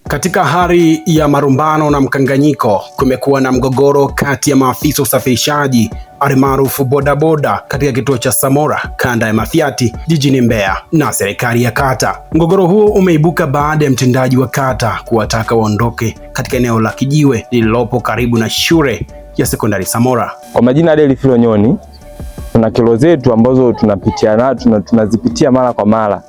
Katika hali ya marumbano na mkanganyiko, kumekuwa na mgogoro kati ya maafisa usafirishaji almaarufu bodaboda katika kituo cha Samora, kanda ya Mafiati, jijini Mbeya na serikali ya kata. Mgogoro huo umeibuka baada ya mtendaji wa kata kuwataka waondoke katika eneo la kijiwe lililopo karibu na shule ya sekondari Samora. Kwa majina Adeli Philo Nyoni, tuna kero zetu ambazo tunazipitia mara kwa mara.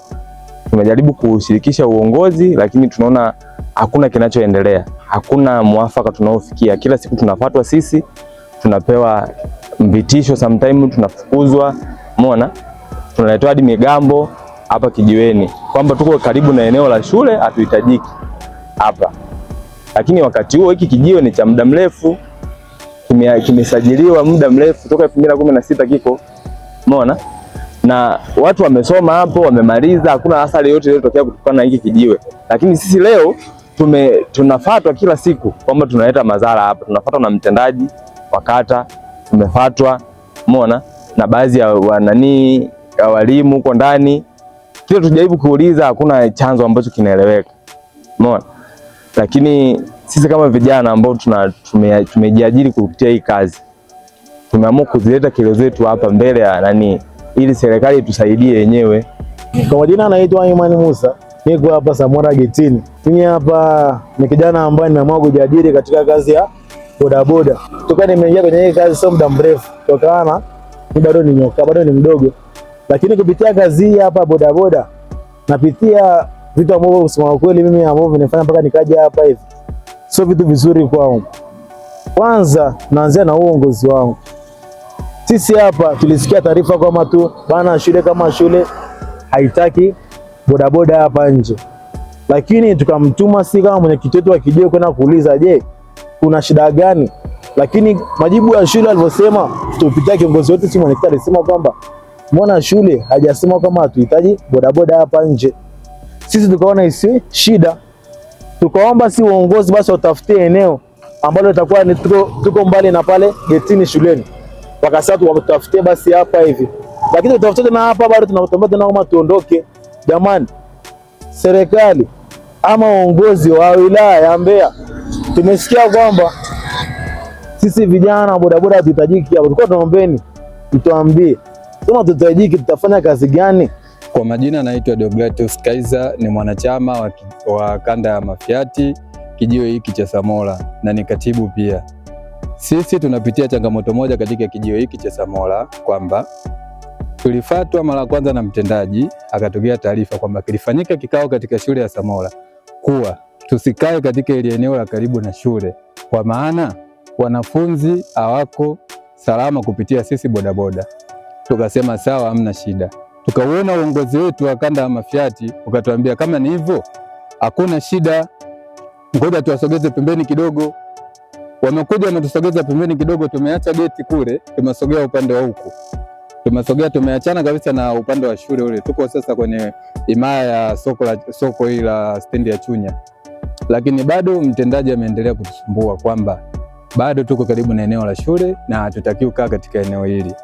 Tumejaribu kushirikisha uongozi, lakini tunaona hakuna kinachoendelea. Hakuna mwafaka tunaofikia. Kila siku tunafuatwa sisi, tunapewa mvitisho, sometimes tunafukuzwa, umeona? Tunaletewa hadi migambo hapa kijiweni kwamba tuko karibu na eneo la shule, hatuhitajiki hapa. Lakini wakati huo hiki kijiwe ni cha muda mrefu, kimesajiliwa muda mrefu toka 2016 kiko, umeona? Na watu wamesoma hapo, wamemaliza, hakuna athari yote iliyotokea kutokana na hiki kijiwe. Lakini sisi leo tunafuatwa kila siku kwamba tunaleta madhara hapa. Tunafuatwa na mtendaji wa kata, tumefuatwa, umeona, na baadhi ya walimu huko ndani. Kile tujaribu kuuliza, hakuna chanzo ambacho kinaeleweka, umeona. Lakini sisi kama vijana ambao tumejiajiri kupitia hii kazi, tumeamua kuzileta kero zetu hapa mbele ya ili serikali tusaidie yenyewe. Kwa majina anaitwa Imani Musa, niko hapa Samora getini. Mimi hapa ni kijana ambaye nimeamua kujiajiri katika kazi ya bodaboda. Toka nimeingia kwenye hii kazi sio muda mrefu, tokana ni bado ni nyoka, bado ni mdogo. Lakini kupitia kazi hii hapa bodaboda, napitia vitu ambavyo kusema kweli mimi ambavyo vinafanya mpaka nikaja hapa hivi sio vitu vizuri kwangu. Kwanza naanzia na uongozi wangu. Sisi hapa tulisikia taarifa kwamba tu bana shule kama shule haitaki bodaboda hapa nje. Lakini tukamtuma si kama mwenyekiti wetu wa kijiwe kwenda kuuliza, je, kuna shida gani? Lakini majibu ya shule alivyosema, tupitia kiongozi wetu si mwenyekiti alisema kwamba mbona shule hajasema kama hatuhitaji bodaboda hapa nje. Sisi tukaona isi shida. Tukaomba si uongozi basi utafutie eneo ambalo litakuwa ni tuko mbali na pale getini shuleni. Wakasema tutafutie basi hapa hivi. Lakini tutafutie na hapa bado tunakutomba tena kama tuondoke. Jamani, serikali ama uongozi wa wilaya ya Mbeya, tumesikia kwamba sisi vijana bodaboda hatuhitajiki hapa. Tulikuwa tunaombeni tuambie kama tutahitajiki tutafanya kazi gani? Kwa majina naitwa Deogratus Kaiza, ni mwanachama wa kanda ya Mafiati, kijiwe hiki cha Samora, na ni katibu pia. Sisi tunapitia changamoto moja katika kijiwe hiki cha Samora, kwamba tulifuatwa mara kwanza na mtendaji, akatokea taarifa kwamba kilifanyika kikao katika shule ya Samora kuwa tusikae katika ile eneo la karibu na shule, kwa maana wanafunzi hawako salama kupitia sisi bodaboda. Tukasema sawa, hamna shida. Tukauona uongozi wetu wa kanda ya Mafiati ukatuambia kama ni hivyo hakuna shida, ngoja tuwasogeze pembeni kidogo. Wamekuja wametusogeza pembeni kidogo, tumeacha geti kule, tumesogea upande wa huku. Tumeachana kabisa na upande wa shule ule. Tuko sasa kwenye imaya ya soko hili la stendi ya Chunya. Lakini bado mtendaji ameendelea kutusumbua kwamba bado tuko karibu na eneo la shule na hatutakiwi kukaa katika eneo hili.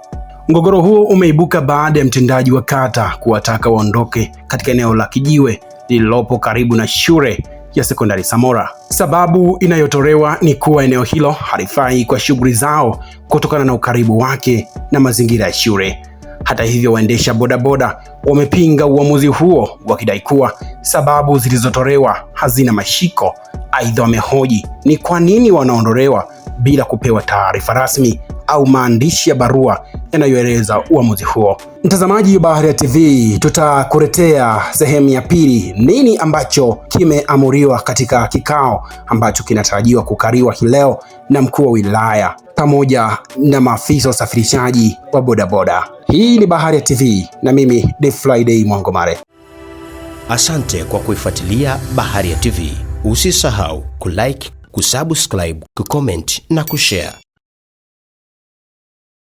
Mgogoro huo umeibuka baada ya mtendaji wa kata kuwataka waondoke katika eneo la kijiwe lililopo karibu na shule ya sekondari Samora. Sababu inayotolewa ni kuwa eneo hilo halifai kwa shughuli zao kutokana na ukaribu wake na mazingira ya shule. Hata hivyo, waendesha bodaboda wamepinga uamuzi huo, wakidai kuwa sababu zilizotolewa hazina mashiko. Aidha, wamehoji ni kwa nini wanaondolewa bila kupewa taarifa rasmi au maandishi ya barua yanayoeleza uamuzi huo. Mtazamaji wa Baharia TV, tutakuletea sehemu ya pili, nini ambacho kimeamuriwa katika kikao ambacho kinatarajiwa kukariwa hii leo na mkuu wa wilaya pamoja na maafisa wa usafirishaji wa bodaboda. Hii ni Baharia TV na mimi The Friday Mwangomare. Asante kwa kuifuatilia Baharia TV. Usisahau kulike, kusubscribe, kucomment na kushare.